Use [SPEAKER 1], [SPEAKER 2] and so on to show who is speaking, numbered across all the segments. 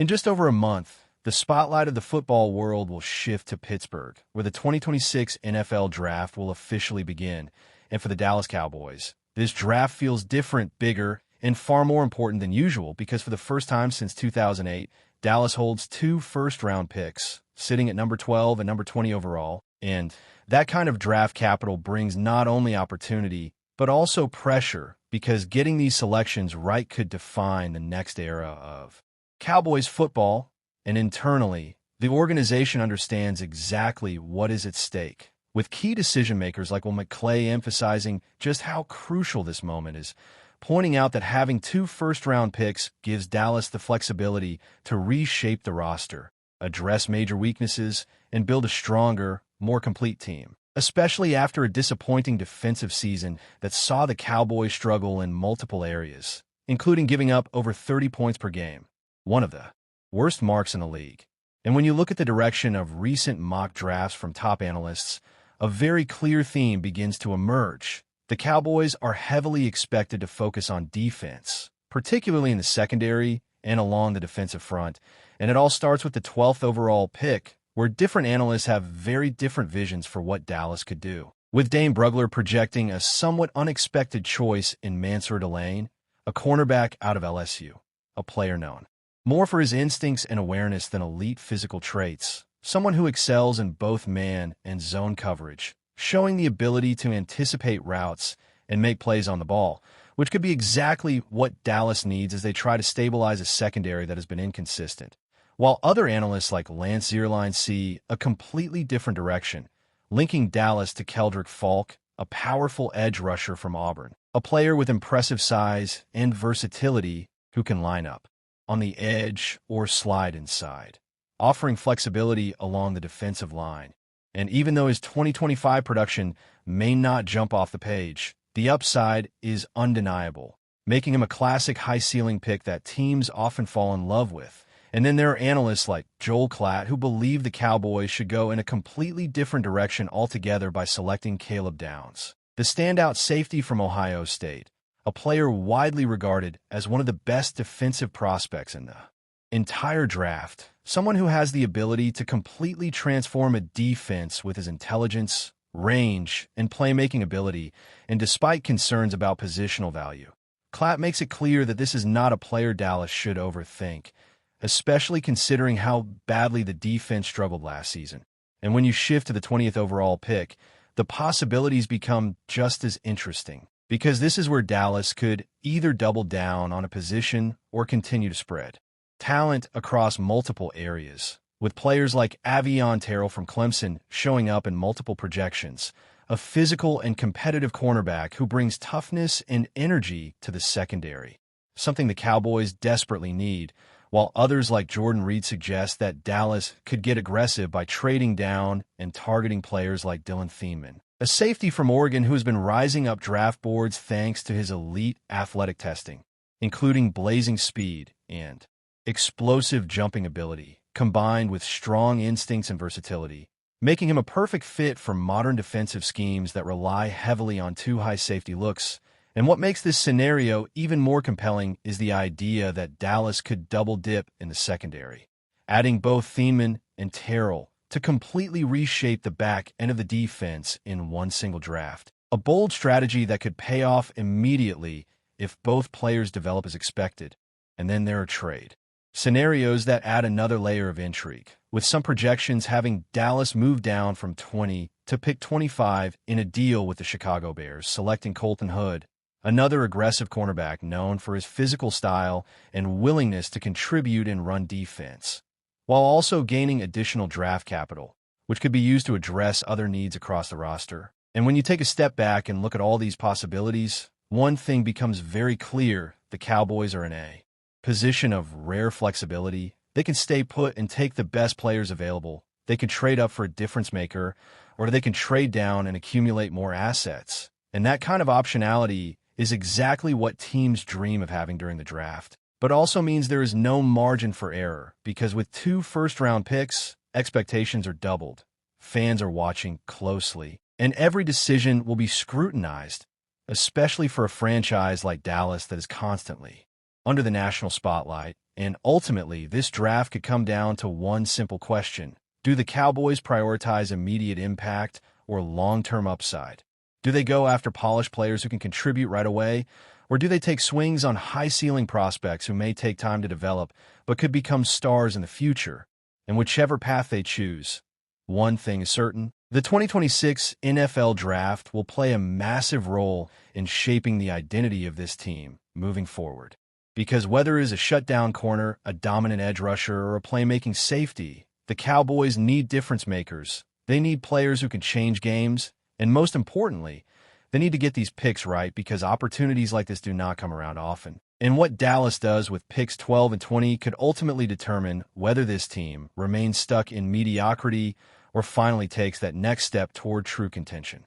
[SPEAKER 1] In just over a month, the spotlight of the football world will shift to Pittsburgh, where the 2026 NFL Draft will officially begin. And for the Dallas Cowboys, this draft feels different, bigger, and far more important than usual because for the first time since 2008, Dallas holds two first-round picks, sitting at number 12 and number 20 overall. And that kind of draft capital brings not only opportunity, but also pressure, because getting these selections right could define the next era of Cowboys football. And internally, the organization understands exactly what is at stake, with key decision-makers like McClay emphasizing just how crucial this moment is, pointing out that having two first-round picks gives Dallas the flexibility to reshape the roster, address major weaknesses, and build a stronger, more complete team, especially after a disappointing defensive season that saw the Cowboys struggle in multiple areas, including giving up over 30 points per game, one of the worst marks in the league. And when you look at the direction of recent mock drafts from top analysts, a very clear theme begins to emerge. The Cowboys are heavily expected to focus on defense, particularly in the secondary and along the defensive front. And it all starts with the 12th overall pick, where different analysts have very different visions for what Dallas could do. With Dane Brugler projecting a somewhat unexpected choice in Mansour Delane, a cornerback out of LSU, a player known more for his instincts and awareness than elite physical traits, someone who excels in both man and zone coverage, showing the ability to anticipate routes and make plays on the ball, which could be exactly what Dallas needs as they try to stabilize a secondary that has been inconsistent. While other analysts like Lance Zierlein see a completely different direction, linking Dallas to Keldrick Falk, a powerful edge rusher from Auburn, a player with impressive size and versatility who can line up on the edge or slide inside, offering flexibility along the defensive line. And even though his 2025 production may not jump off the page, the upside is undeniable, making him a classic high-ceiling pick that teams often fall in love with. And then there are analysts like Joel Klatt who believe the Cowboys should go in a completely different direction altogether by selecting Caleb Downs, the standout safety from Ohio State, a player widely regarded as one of the best defensive prospects in the entire draft, someone who has the ability to completely transform a defense with his intelligence, range, and playmaking ability, and despite concerns about positional value. Klatt makes it clear that this is not a player Dallas should overthink, especially considering how badly the defense struggled last season. And when you shift to the 20th overall pick, the possibilities become just as interesting, because this is where Dallas could either double down on a position or continue to spread talent across multiple areas, with players like Avion Terrell from Clemson showing up in multiple projections, a physical and competitive cornerback who brings toughness and energy to the secondary, something the Cowboys desperately need, while others like Jordan Reed suggest that Dallas could get aggressive by trading down and targeting players like Dylan Thiemann, a safety from Oregon who has been rising up draft boards thanks to his elite athletic testing, including blazing speed and explosive jumping ability, combined with strong instincts and versatility, making him a perfect fit for modern defensive schemes that rely heavily on two high safety looks. And what makes this scenario even more compelling is the idea that Dallas could double dip in the secondary, adding both Thiemann and Terrell to completely reshape the back end of the defense in one single draft. A bold strategy that could pay off immediately if both players develop as expected. And then there are trade scenarios that add another layer of intrigue, with some projections having Dallas move down from 20 to pick 25 in a deal with the Chicago Bears, selecting Colton Hood, another aggressive cornerback known for his physical style and willingness to contribute in run defense, while also gaining additional draft capital, which could be used to address other needs across the roster. And when you take a step back and look at all these possibilities, one thing becomes very clear: the Cowboys are in a position of rare flexibility. They can stay put and take the best players available. They can trade up for a difference maker, or they can trade down and accumulate more assets. And that kind of optionality is exactly what teams dream of having during the draft, but also means there is no margin for error, because with two first-round picks, expectations are doubled. Fans are watching closely, and every decision will be scrutinized, especially for a franchise like Dallas that is constantly under the national spotlight. And ultimately, this draft could come down to one simple question. Do the Cowboys prioritize immediate impact or long-term upside? Do they go after polished players who can contribute right away? Or do they take swings on high-ceiling prospects who may take time to develop but could become stars in the future? And whichever path they choose, one thing is certain. The 2026 NFL Draft will play a massive role in shaping the identity of this team moving forward. Because whether it is a shutdown corner, a dominant edge rusher, or a playmaking safety, the Cowboys need difference makers. They need players who can change games, and most importantly, they need to get these picks right because opportunities like this do not come around often. And what Dallas does with picks 12 and 20 could ultimately determine whether this team remains stuck in mediocrity or finally takes that next step toward true contention.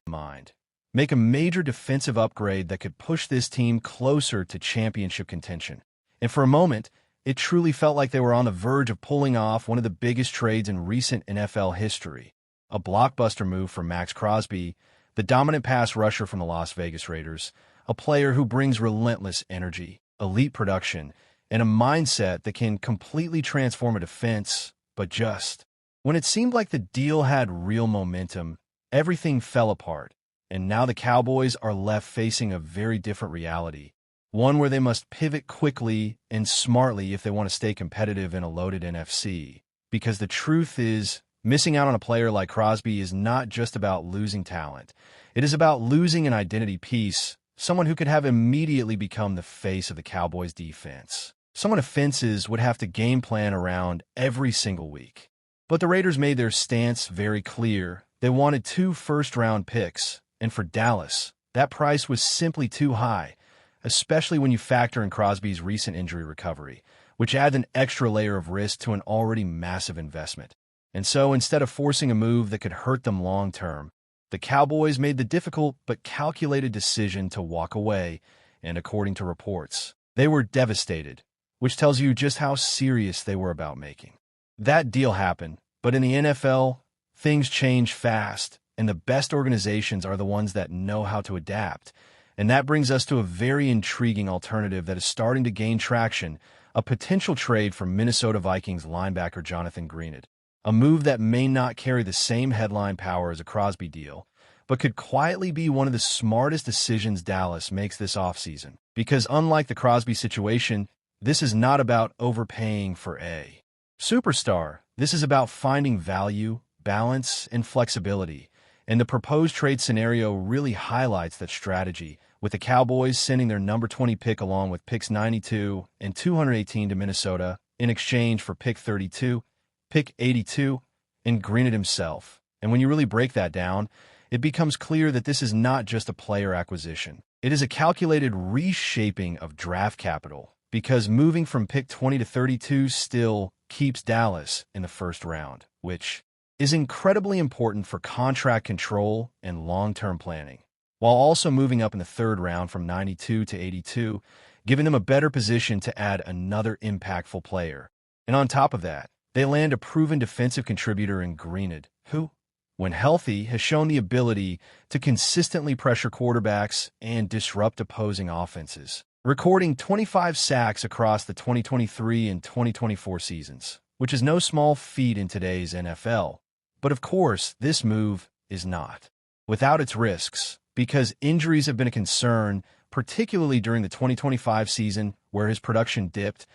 [SPEAKER 1] Make a major defensive upgrade that could push this team closer to championship contention. And for a moment, it truly felt like they were on the verge of pulling off one of the biggest trades in recent NFL history. A blockbuster move for Max Crosby, the dominant pass rusher from the Las Vegas Raiders, a player who brings relentless energy, elite production, and a mindset that can completely transform a defense, but just. When it seemed like the deal had real momentum, everything fell apart. And now the Cowboys are left facing a very different reality, one where they must pivot quickly and smartly if they want to stay competitive in a loaded NFC. Because the truth is, missing out on a player like Crosby is not just about losing talent. It is about losing an identity piece, someone who could have immediately become the face of the Cowboys' defense. Someone offenses would have to game plan around every single week. But the Raiders made their stance very clear. They wanted 2 first-round picks. And for Dallas, that price was simply too high, especially when you factor in Crosby's recent injury recovery, which adds an extra layer of risk to an already massive investment. And so, instead of forcing a move that could hurt them long-term, the Cowboys made the difficult but calculated decision to walk away, and according to reports, they were devastated, which tells you just how serious they were about making. That deal happened, but in the NFL, things change fast. And the best organizations are the ones that know how to adapt. And that brings us to a very intriguing alternative that is starting to gain traction, a potential trade for Minnesota Vikings linebacker Jonathan Greenard. A move that may not carry the same headline power as a Crosby deal, but could quietly be one of the smartest decisions Dallas makes this offseason. Because unlike the Crosby situation, this is not about overpaying for a superstar. This is about finding value, balance, and flexibility. And the proposed trade scenario really highlights that strategy, with the Cowboys sending their number 20 pick along with picks 92 and 218 to Minnesota in exchange for pick 32, pick 82, and Greenard himself. And when you really break that down, it becomes clear that this is not just a player acquisition. It is a calculated reshaping of draft capital, because moving from pick 20 to 32 still keeps Dallas in the first round, which is incredibly important for contract control and long-term planning, while also moving up in the third round from 92 to 82, giving them a better position to add another impactful player. And on top of that, they land a proven defensive contributor in Greenard, who, when healthy, has shown the ability to consistently pressure quarterbacks and disrupt opposing offenses, recording 25 sacks across the 2023 and 2024 seasons, which is no small feat in today's NFL. But of course, this move is not without its risks, because injuries have been a concern, particularly during the 2025 season where his production dipped,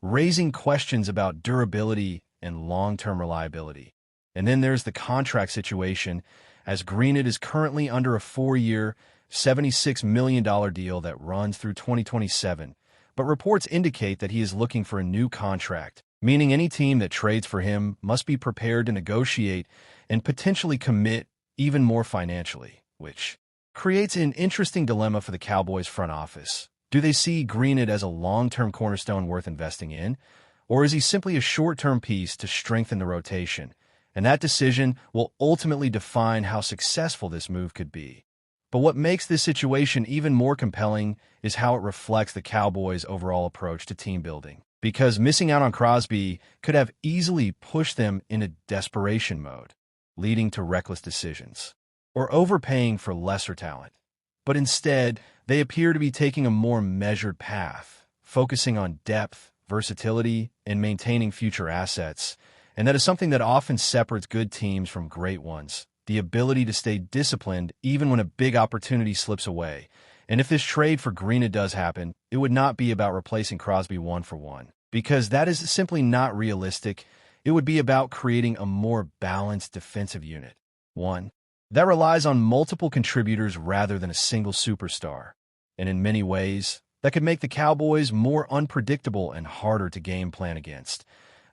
[SPEAKER 1] raising questions about durability and long-term reliability. And then there's the contract situation, as Greenard is currently under a 4-year, $76 million deal that runs through 2027, but reports indicate that he is looking for a new contract, meaning any team that trades for him must be prepared to negotiate and potentially commit even more financially, which creates an interesting dilemma for the Cowboys front office. Do they see Greenard as a long-term cornerstone worth investing in, or is he simply a short-term piece to strengthen the rotation? And that decision will ultimately define how successful this move could be. But what makes this situation even more compelling is how it reflects the Cowboys' overall approach to team building. Because missing out on Crosby could have easily pushed them into desperation mode, leading to reckless decisions, or overpaying for lesser talent. But instead, they appear to be taking a more measured path, focusing on depth, versatility, and maintaining future assets. And that is something that often separates good teams from great ones. The ability to stay disciplined even when a big opportunity slips away. And if this trade for Greenwood does happen, it would not be about replacing Crosby one for one, because that is simply not realistic. It would be about creating a more balanced defensive unit. One that relies on multiple contributors rather than a single superstar. And in many ways, that could make the Cowboys more unpredictable and harder to game plan against,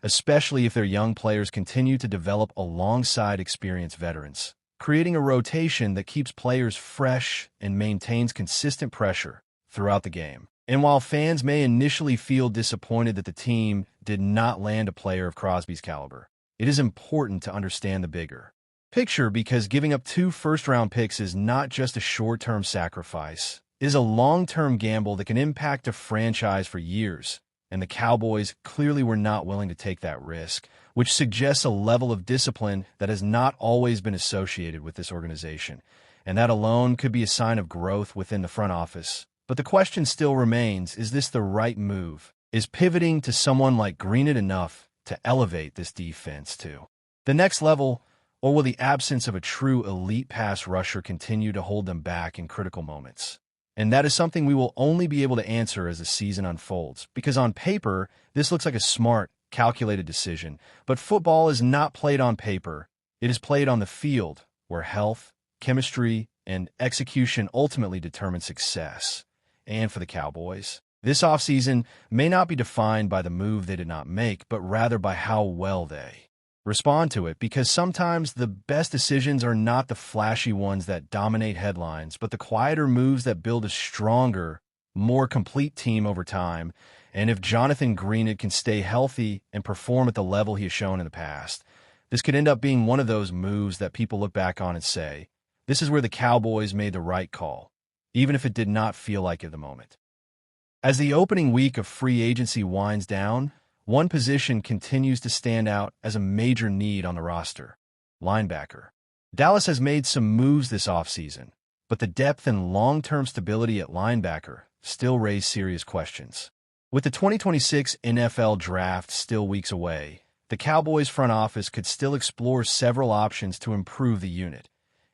[SPEAKER 1] especially if their young players continue to develop alongside experienced veterans, creating a rotation that keeps players fresh and maintains consistent pressure throughout the game. And while fans may initially feel disappointed that the team did not land a player of Crosby's caliber, it is important to understand the bigger picture, because giving up 2 first-round picks is not just a short-term sacrifice. It is a long-term gamble that can impact a franchise for years, and the Cowboys clearly were not willing to take that risk, which suggests a level of discipline that has not always been associated with this organization, and that alone could be a sign of growth within the front office. But the question still remains, is this the right move? Is pivoting to someone like Greenwood enough to elevate this defense to the next level, or will the absence of a true elite pass rusher continue to hold them back in critical moments? And that is something we will only be able to answer as the season unfolds, because on paper, this looks like a smart, calculated decision. But football is not played on paper. It is played on the field, where health, chemistry, and execution ultimately determine success. And for the Cowboys, this offseason may not be defined by the move they did not make, but rather by how well they respond to it, because sometimes the best decisions are not the flashy ones that dominate headlines, but the quieter moves that build a stronger, more complete team over time. And if Jonathan Greenwood can stay healthy and perform at the level he has shown in the past, this could end up being one of those moves that people look back on and say, this is where the Cowboys made the right call, even if it did not feel like it at the moment. As the opening week of free agency winds down, one position continues to stand out as a major need on the roster: linebacker. Dallas has made some moves this offseason, but the depth and long-term stability at linebacker still raise serious questions. With the 2026 NFL Draft still weeks away, the Cowboys front office could still explore several options to improve the unit,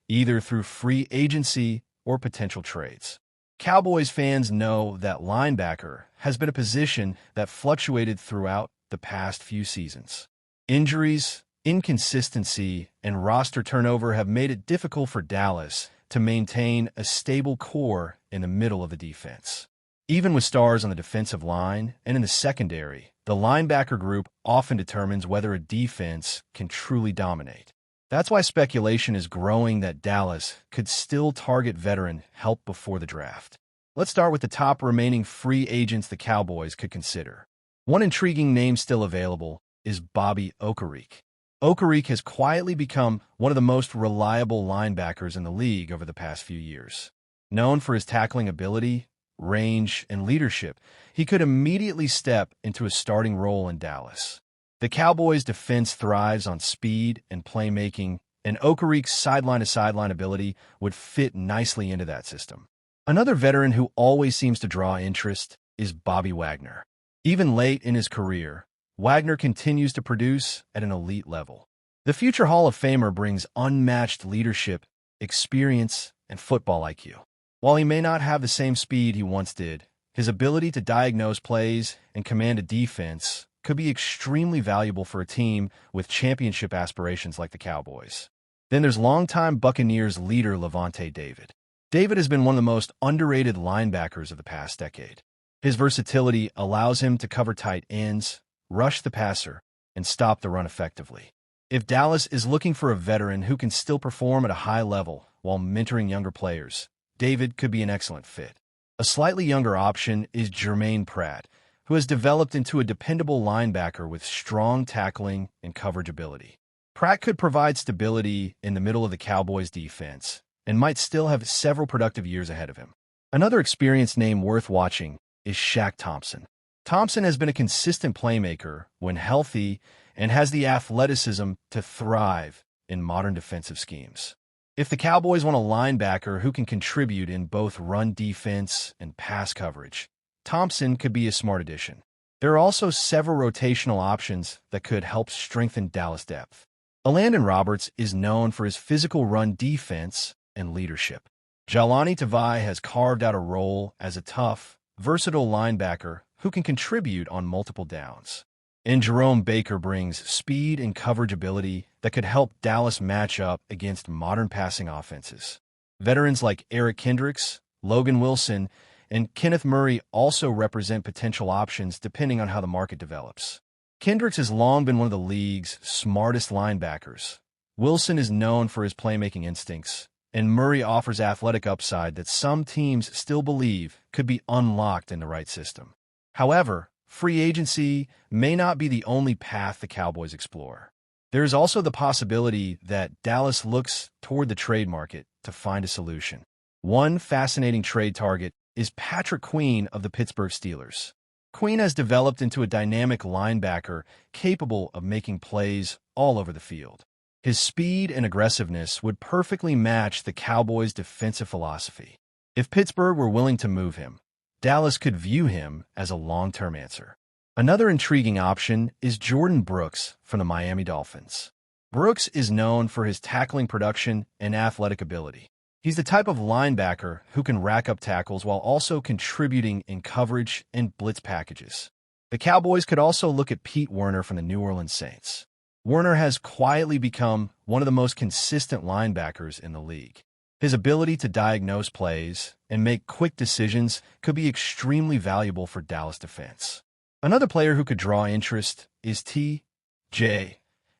[SPEAKER 1] either through free agency or potential trades. Cowboys fans know that linebacker has been a position that fluctuated throughout the past few seasons. Injuries, inconsistency, and roster turnover have made it difficult for Dallas to maintain a stable core in the middle of the defense. Even with stars on the defensive line and in the secondary, the linebacker group often determines whether a defense can truly dominate. That's why speculation is growing that Dallas could still target veteran help before the draft. Let's start with the top remaining free agents the Cowboys could consider. One intriguing name still available is Bobby Okereke. Okereke has quietly become one of the most reliable linebackers in the league over the past few years. Known for his tackling ability, range, and leadership, he could immediately step into a starting role in Dallas. The Cowboys' defense thrives on speed and playmaking, and Okereke's sideline-to-sideline ability would fit nicely into that system. Another veteran who always seems to draw interest is Bobby Wagner. Even late in his career, Wagner continues to produce at an elite level. The future Hall of Famer brings unmatched leadership, experience, and football IQ. While he may not have the same speed he once did, his ability to diagnose plays and command a defense could be extremely valuable for a team with championship aspirations like the Cowboys. Then there's longtime Buccaneers leader Lavonte David. David has been one of the most underrated linebackers of the past decade. His versatility allows him to cover tight ends, rush the passer, and stop the run effectively. If Dallas is looking for a veteran who can still perform at a high level while mentoring younger players, David could be an excellent fit. A slightly younger option is Jermaine Pratt, who has developed into a dependable linebacker with strong tackling and coverage ability. Pratt could provide stability in the middle of the Cowboys' defense and might still have several productive years ahead of him. Another experienced name worth watching is Shaq Thompson. Thompson has been a consistent playmaker when healthy and has the athleticism to thrive in modern defensive schemes. If the Cowboys want a linebacker who can contribute in both run defense and pass coverage, Thompson could be a smart addition. There are also several rotational options that could help strengthen Dallas' depth. Elandon Roberts is known for his physical run defense and leadership. Jahlani Tavai has carved out a role as a tough, versatile linebacker who can contribute on multiple downs. And Jerome Baker brings speed and coverage ability that could help Dallas match up against modern passing offenses. Veterans like Eric Kendricks, Logan Wilson, and Kenneth Murray also represent potential options depending on how the market develops. Kendricks has long been one of the league's smartest linebackers. Wilson is known for his playmaking instincts, and Murray offers athletic upside that some teams still believe could be unlocked in the right system. However, free agency may not be the only path the Cowboys explore. There is also the possibility that Dallas looks toward the trade market to find a solution. One fascinating trade target is Patrick Queen of the Pittsburgh Steelers. Queen has developed into a dynamic linebacker capable of making plays all over the field. His speed and aggressiveness would perfectly match the Cowboys' defensive philosophy. If Pittsburgh were willing to move him, Dallas could view him as a long-term answer. Another intriguing option is Jordan Brooks from the Miami Dolphins. Brooks is known for his tackling production and athletic ability. He's the type of linebacker who can rack up tackles while also contributing in coverage and blitz packages. The Cowboys could also look at Pete Werner from the New Orleans Saints. Werner has quietly become one of the most consistent linebackers in the league. His ability to diagnose plays and make quick decisions could be extremely valuable for Dallas defense. Another player who could draw interest is T.J.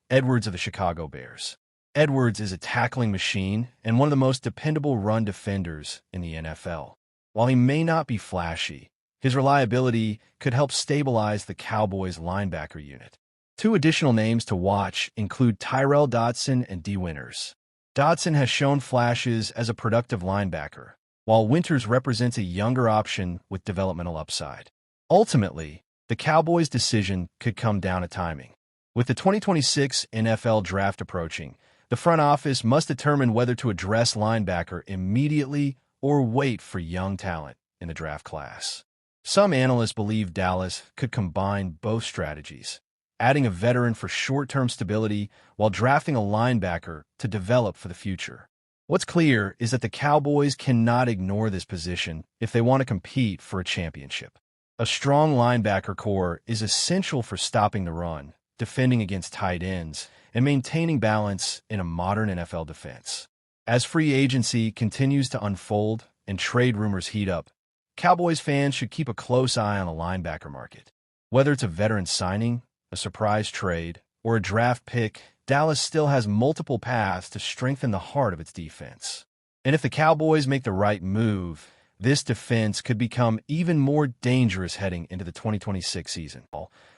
[SPEAKER 1] Edwards of the Chicago Bears. Edwards is a tackling machine and one of the most dependable run defenders in the NFL. While he may not be flashy, his reliability could help stabilize the Cowboys' linebacker unit. Two additional names to watch include Tyrel Dodson and Dee Winters. Dodson has shown flashes as a productive linebacker, while Winters represents a younger option with developmental upside. Ultimately, the Cowboys' decision could come down to timing. With the 2026 NFL Draft approaching, the front office must determine whether to address linebacker immediately or wait for young talent in the draft class. Some analysts believe Dallas could combine both strategies, adding a veteran for short-term stability while drafting a linebacker to develop for the future. What's clear is that the Cowboys cannot ignore this position if they want to compete for a championship. A strong linebacker core is essential for stopping the run, defending against tight ends, and maintaining balance in a modern NFL defense. As free agency continues to unfold and trade rumors heat up, Cowboys fans should keep a close eye on the linebacker market. Whether it's a veteran signing, a surprise trade, or a draft pick, Dallas still has multiple paths to strengthen the heart of its defense. And if the Cowboys make the right move, this defense could become even more dangerous heading into the 2026 season.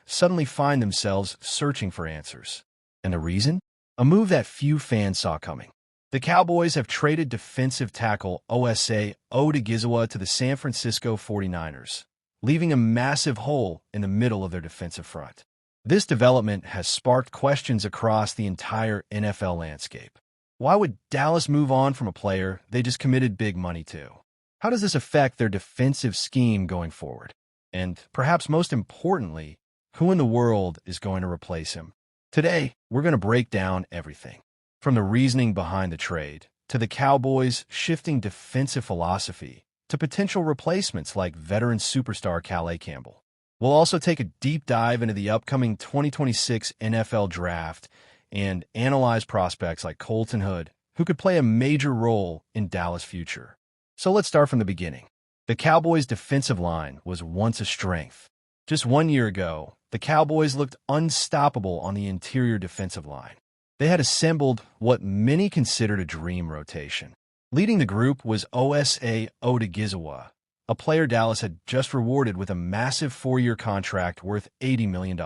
[SPEAKER 1] Suddenly find themselves searching for answers. And the reason? A move that few fans saw coming. The Cowboys have traded defensive tackle Osa Odigizua to the San Francisco 49ers, leaving a massive hole in the middle of their defensive front. This development has sparked questions across the entire NFL landscape. Why would Dallas move on from a player they just committed big money to? How does this affect their defensive scheme going forward? And perhaps most importantly, who in the world is going to replace him? Today, we're going to break down everything, from the reasoning behind the trade, to the Cowboys' shifting defensive philosophy, to potential replacements like veteran superstar Calais Campbell. We'll also take a deep dive into the upcoming 2026 NFL Draft and analyze prospects like Colton Hood, who could play a major role in Dallas' future. So let's start from the beginning. The Cowboys' defensive line was once a strength. Just 1 year ago, the Cowboys looked unstoppable on the interior defensive line. They had assembled what many considered a dream rotation. Leading the group was Osa Odigizua, a player Dallas had just rewarded with a massive 4-year contract worth $80 million.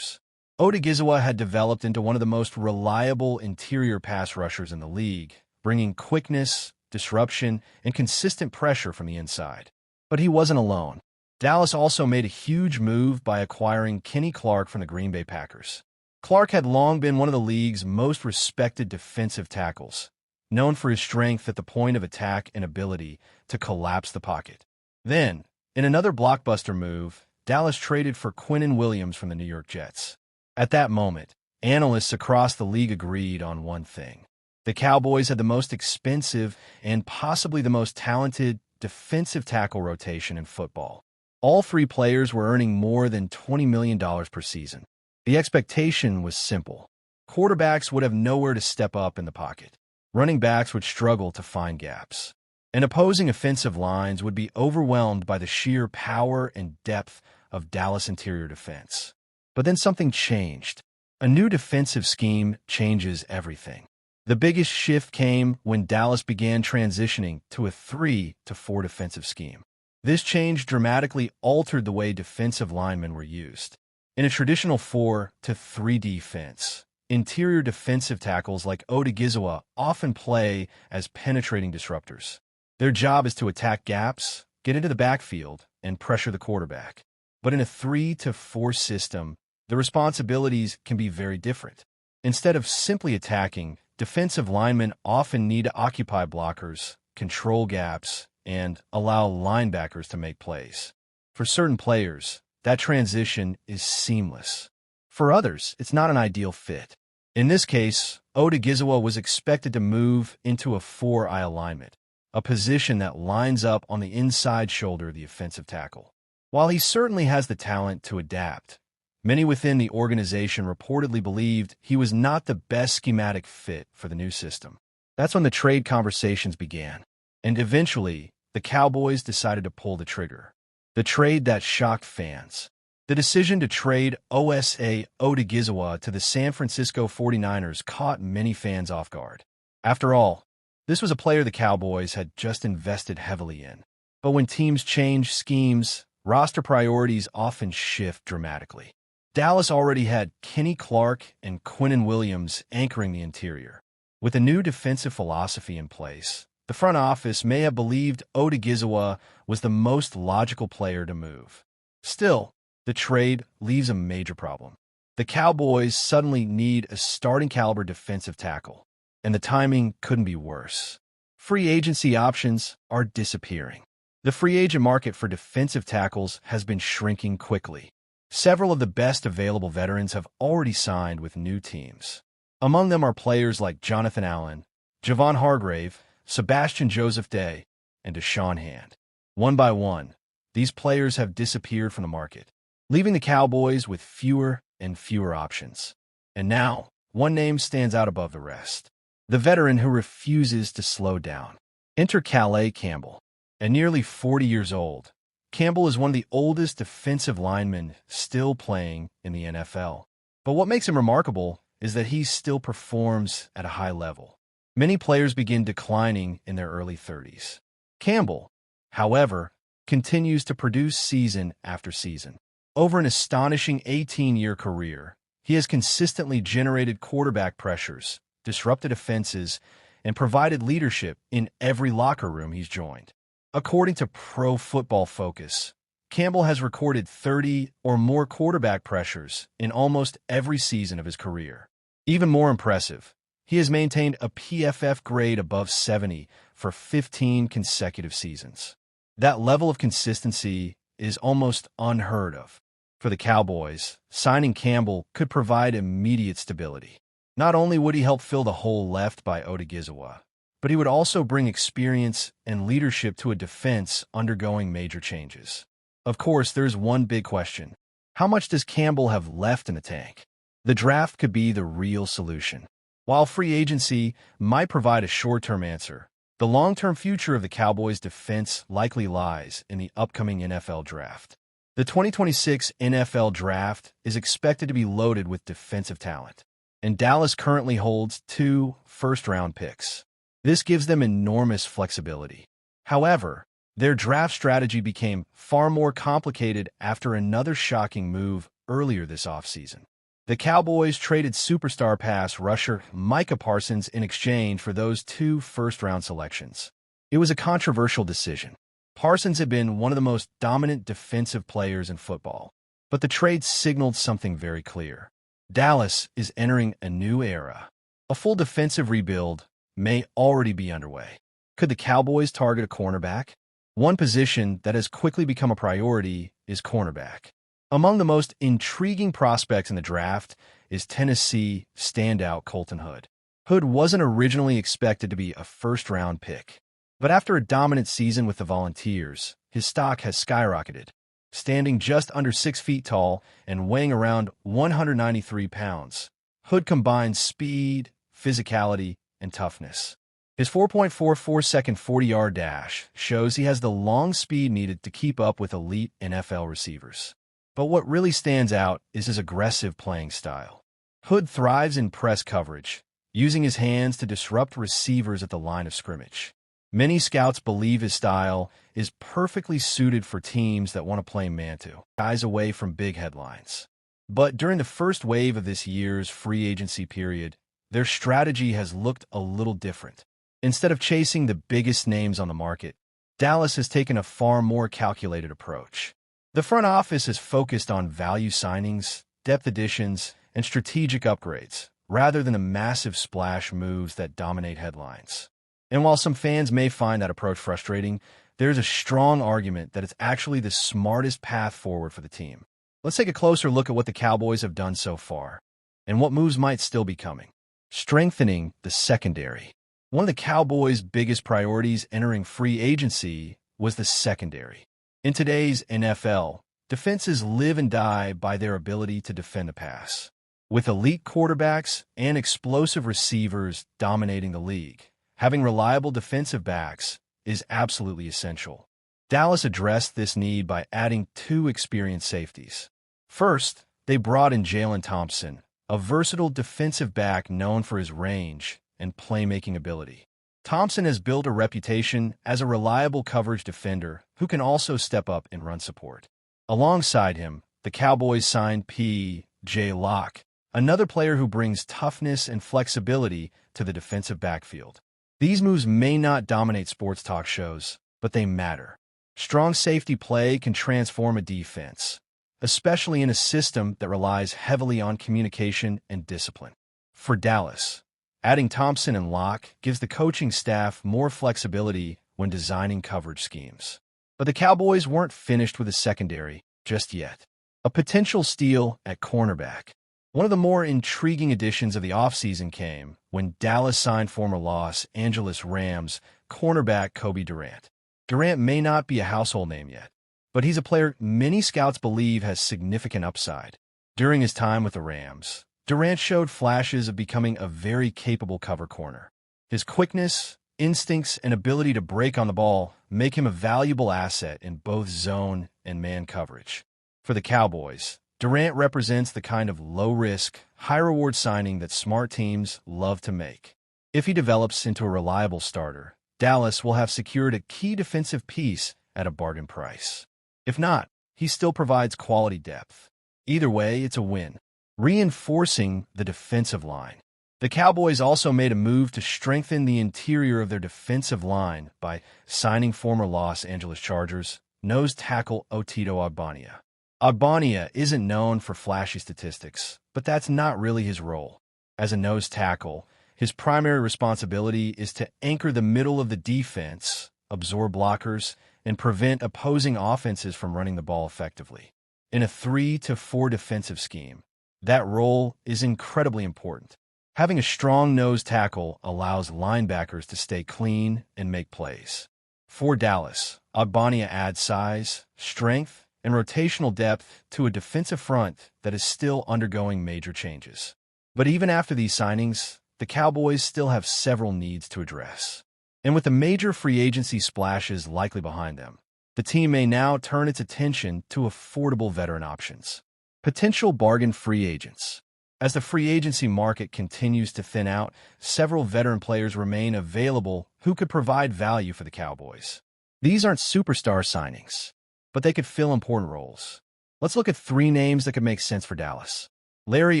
[SPEAKER 1] Odigizua had developed into one of the most reliable interior pass rushers in the league, bringing quickness, disruption, and consistent pressure from the inside. But he wasn't alone. Dallas also made a huge move by acquiring Kenny Clark from the Green Bay Packers. Clark had long been one of the league's most respected defensive tackles, known for his strength at the point of attack and ability to collapse the pocket. Then, in another blockbuster move, Dallas traded for Quinnen Williams from the New York Jets. At that moment, analysts across the league agreed on one thing. The Cowboys had the most expensive and possibly the most talented defensive tackle rotation in football. All three players were earning more than $20 million per season. The expectation was simple. Quarterbacks would have nowhere to step up in the pocket. Running backs would struggle to find gaps. And opposing offensive lines would be overwhelmed by the sheer power and depth of Dallas' interior defense. But then something changed. A new defensive scheme changes everything. The biggest shift came when Dallas began transitioning to a 3-4 defensive scheme. This change dramatically altered the way defensive linemen were used. In a traditional 4-3 defense, interior defensive tackles like Odigizua often play as penetrating disruptors. Their job is to attack gaps, get into the backfield, and pressure the quarterback. But in a 3-4 system, the responsibilities can be very different. Instead of simply attacking, defensive linemen often need to occupy blockers, control gaps, and allow linebackers to make plays. For certain players, that transition is seamless. For others, it's not an ideal fit. In this case, Odigizua was expected to move into a 4-eye alignment, a position that lines up on the inside shoulder of the offensive tackle. While he certainly has the talent to adapt, many within the organization reportedly believed he was not the best schematic fit for the new system. That's when the trade conversations began, and eventually, the Cowboys decided to pull the trigger. The trade that shocked fans. The decision to trade Osa Odigizua to the San Francisco 49ers caught many fans off guard. After all, this was a player the Cowboys had just invested heavily in. But when teams change schemes, roster priorities often shift dramatically. Dallas already had Kenny Clark and Quinnen Williams anchoring the interior. With a new defensive philosophy in place, the front office may have believed Odigizua was the most logical player to move. Still, the trade leaves a major problem. The Cowboys suddenly need a starting-caliber defensive tackle, and the timing couldn't be worse. Free agency options are disappearing. The free agent market for defensive tackles has been shrinking quickly. Several of the best available veterans have already signed with new teams. Among them are players like Jonathan Allen, Javon Hargrave, Sebastian Joseph Day, and Deshaun Hand. One by one, these players have disappeared from the market, leaving the Cowboys with fewer and fewer options. And now, one name stands out above the rest. The veteran who refuses to slow down. Enter Calais Campbell. At nearly 40 years old, Campbell is one of the oldest defensive linemen still playing in the NFL. But what makes him remarkable is that he still performs at a high level. Many players begin declining in their early 30s. Campbell, however, continues to produce season after season. Over an astonishing 18-year career, he has consistently generated quarterback pressures, disrupted offenses, and provided leadership in every locker room he's joined. According to Pro Football Focus, Campbell has recorded 30 or more quarterback pressures in almost every season of his career. Even more impressive, he has maintained a PFF grade above 70 for 15 consecutive seasons. That level of consistency is almost unheard of. For the Cowboys, signing Campbell could provide immediate stability. Not only would he help fill the hole left by Odigizua, but he would also bring experience and leadership to a defense undergoing major changes. Of course, there's one big question. How much does Campbell have left in the tank? The draft could be the real solution. While free agency might provide a short-term answer, the long-term future of the Cowboys' defense likely lies in the upcoming NFL draft. The 2026 NFL draft is expected to be loaded with defensive talent, and Dallas currently holds 2 first-round picks. This gives them enormous flexibility. However, their draft strategy became far more complicated after another shocking move earlier this offseason. The Cowboys traded superstar pass rusher Micah Parsons in exchange for those 2 first-round selections. It was a controversial decision. Parsons had been one of the most dominant defensive players in football, but the trade signaled something very clear. Dallas is entering a new era. A full defensive rebuild may already be underway. Could the Cowboys target a cornerback? One position that has quickly become a priority is cornerback. Among the most intriguing prospects in the draft is Tennessee standout Colton Hood. Hood wasn't originally expected to be a first-round pick, but after a dominant season with the Volunteers, his stock has skyrocketed. Standing just under 6 feet tall and weighing around 193 pounds, Hood combines speed, physicality, and toughness. His 4.44-second 40-yard dash shows he has the long speed needed to keep up with elite NFL receivers. But what really stands out is his aggressive playing style. Hood thrives in press coverage, using his hands to disrupt receivers at the line of scrimmage. Many scouts believe his style is perfectly suited for teams that want to play man-to, guys away from big headlines. But during the first wave of this year's free agency period, their strategy has looked a little different. Instead of chasing the biggest names on the market, Dallas has taken a far more calculated approach. The front office is focused on value signings, depth additions, and strategic upgrades, rather than the massive splash moves that dominate headlines. And while some fans may find that approach frustrating, there's a strong argument that it's actually the smartest path forward for the team. Let's take a closer look at what the Cowboys have done so far, and what moves might still be coming. Strengthening the secondary. One of the Cowboys' biggest priorities entering free agency was the secondary. In today's NFL, defenses live and die by their ability to defend the pass. With elite quarterbacks and explosive receivers dominating the league, having reliable defensive backs is absolutely essential. Dallas addressed this need by adding 2 experienced safeties. First, they brought in Jalen Thompson, a versatile defensive back known for his range and playmaking ability. Thompson has built a reputation as a reliable coverage defender who can also step up in run support. Alongside him, the Cowboys signed P.J. Locke, another player who brings toughness and flexibility to the defensive backfield. These moves may not dominate sports talk shows, but they matter. Strong safety play can transform a defense, especially in a system that relies heavily on communication and discipline. For Dallas, adding Thompson and Locke gives the coaching staff more flexibility when designing coverage schemes. But the Cowboys weren't finished with the secondary just yet. A potential steal at cornerback. One of the more intriguing additions of the offseason came when Dallas signed former Los Angeles Rams cornerback Kobe Durant. Durant may not be a household name yet, but he's a player many scouts believe has significant upside. During his time with the Rams, Durant showed flashes of becoming a very capable cover corner. His quickness, instincts, and ability to break on the ball make him a valuable asset in both zone and man coverage. For the Cowboys, Durant represents the kind of low-risk, high-reward signing that smart teams love to make. If he develops into a reliable starter, Dallas will have secured a key defensive piece at a bargain price. If not, he still provides quality depth. Either way, it's a win. Reinforcing the defensive line. The Cowboys also made a move to strengthen the interior of their defensive line by signing former Los Angeles Chargers nose tackle Otito Ogbonnia. Ogbonnia isn't known for flashy statistics, but that's not really his role. As a nose tackle, his primary responsibility is to anchor the middle of the defense, absorb blockers, and prevent opposing offenses from running the ball effectively. In a 3-4 defensive scheme, that role is incredibly important. Having a strong nose tackle allows linebackers to stay clean and make plays. For Dallas, Ogbonnia adds size, strength, and rotational depth to a defensive front that is still undergoing major changes. But even after these signings, the Cowboys still have several needs to address. And with the major free agency splashes likely behind them, the team may now turn its attention to affordable veteran options. Potential bargain free agents. As the free agency market continues to thin out, several veteran players remain available who could provide value for the Cowboys. These aren't superstar signings, but they could fill important roles. Let's look at 3 names that could make sense for Dallas. Larry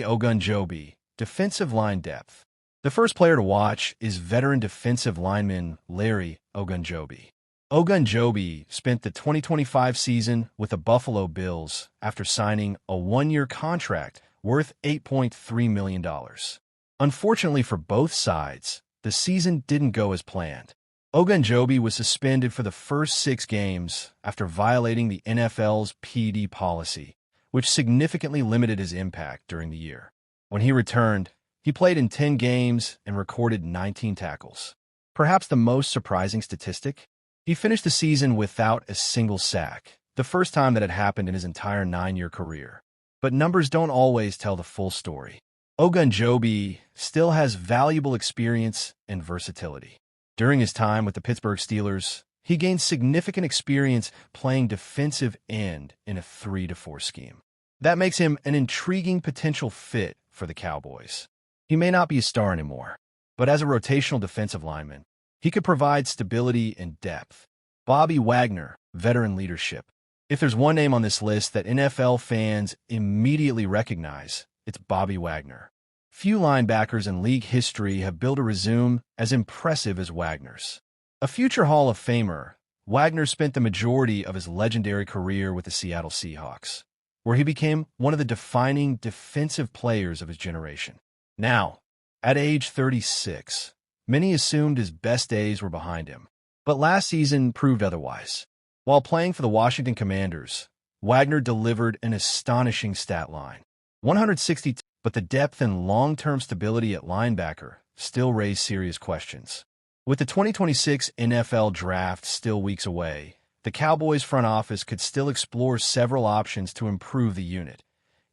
[SPEAKER 1] Ogunjobi, defensive line depth. The first player to watch is veteran defensive lineman Larry Ogunjobi. Ogunjobi spent the 2025 season with the Buffalo Bills after signing a 1-year contract worth $8.3 million. Unfortunately for both sides, the season didn't go as planned. Ogunjobi was suspended for the first 6 games after violating the NFL's PD policy, which significantly limited his impact during the year. When he returned, he played in 10 games and recorded 19 tackles. Perhaps the most surprising statistic? He finished the season without a single sack, the first time that had happened in his entire 9-year career. But numbers don't always tell the full story. Ogunjobi still has valuable experience and versatility. During his time with the Pittsburgh Steelers, he gained significant experience playing defensive end in a 3-4 scheme. That makes him an intriguing potential fit for the Cowboys. He may not be a star anymore, but as a rotational defensive lineman, he could provide stability and depth. Bobby Wagner, veteran leadership. If there's one name on this list that NFL fans immediately recognize, it's Bobby Wagner. Few linebackers in league history have built a resume as impressive as Wagner's. A future Hall of Famer, Wagner spent the majority of his legendary career with the Seattle Seahawks, where he became one of the defining defensive players of his generation. Now, at age 36, many assumed his best days were behind him, but last season proved otherwise. While playing for the Washington Commanders, Wagner delivered an astonishing stat line. 162, but the depth and long-term stability at linebacker still raise serious questions. With the 2026 NFL Draft still weeks away, the Cowboys front office could still explore several options to improve the unit,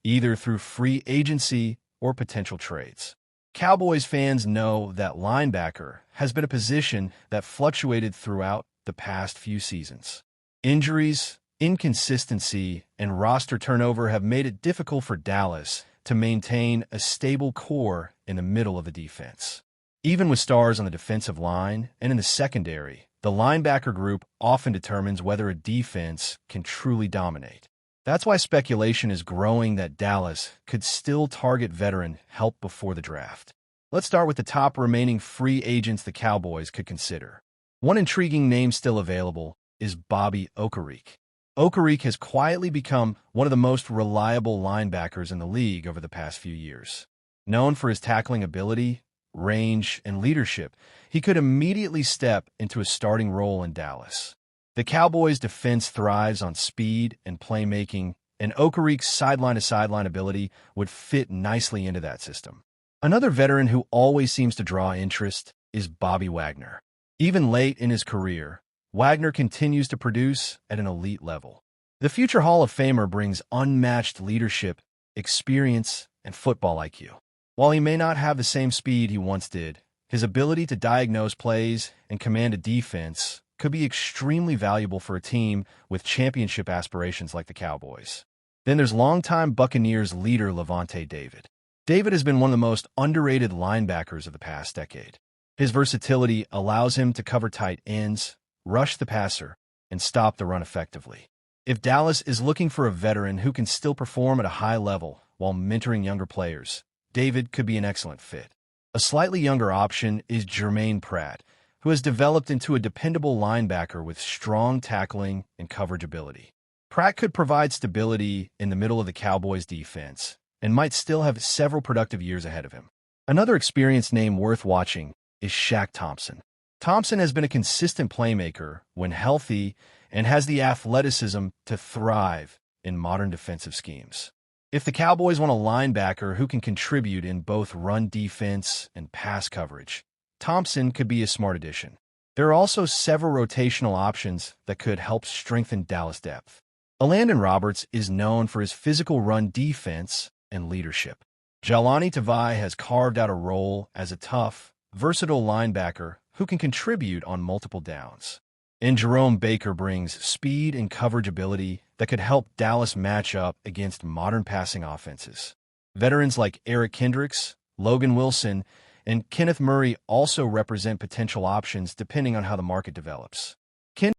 [SPEAKER 1] either through free agency or potential trades. Cowboys fans know that linebacker has been a position that fluctuated throughout the past few seasons. Injuries, inconsistency, and roster turnover have made it difficult for Dallas to maintain a stable core in the middle of the defense. Even with stars on the defensive line and in the secondary, the linebacker group often determines whether a defense can truly dominate. That's why speculation is growing that Dallas could still target veteran help before the draft. Let's start with the top remaining free agents the Cowboys could consider. One intriguing name still available is Bobby Okereke. Okereke has quietly become one of the most reliable linebackers in the league over the past few years. Known for his tackling ability, range, and leadership, he could immediately step into a starting role in Dallas. The Cowboys' defense thrives on speed and playmaking, and Okereke's sideline-to-sideline ability would fit nicely into that system. Another veteran who always seems to draw interest is Bobby Wagner. Even late in his career, Wagner continues to produce at an elite level. The future Hall of Famer brings unmatched leadership, experience, and football IQ. While he may not have the same speed he once did, his ability to diagnose plays and command a defense could be extremely valuable for a team with championship aspirations like the Cowboys. Then there's longtime Buccaneers leader Lavonte David. David has been one of the most underrated linebackers of the past decade. His versatility allows him to cover tight ends, rush the passer, and stop the run effectively. If Dallas is looking for a veteran who can still perform at a high level while mentoring younger players, David could be an excellent fit. A slightly younger option is Jermaine Pratt, who has developed into a dependable linebacker with strong tackling and coverage ability. Pratt could provide stability in the middle of the Cowboys' defense and might still have several productive years ahead of him. Another experienced name worth watching is Shaq Thompson. Thompson has been a consistent playmaker when healthy and has the athleticism to thrive in modern defensive schemes. If the Cowboys want a linebacker who can contribute in both run defense and pass coverage, Thompson could be a smart addition. There are also several rotational options that could help strengthen Dallas' depth. Elandon Roberts is known for his physical run defense and leadership. Jahlani Tavai has carved out a role as a tough, versatile linebacker who can contribute on multiple downs. And Jerome Baker brings speed and coverage ability that could help Dallas match up against modern passing offenses. Veterans like Eric Kendricks, Logan Wilson, and Kenneth Murray also represent potential options depending on how the market develops.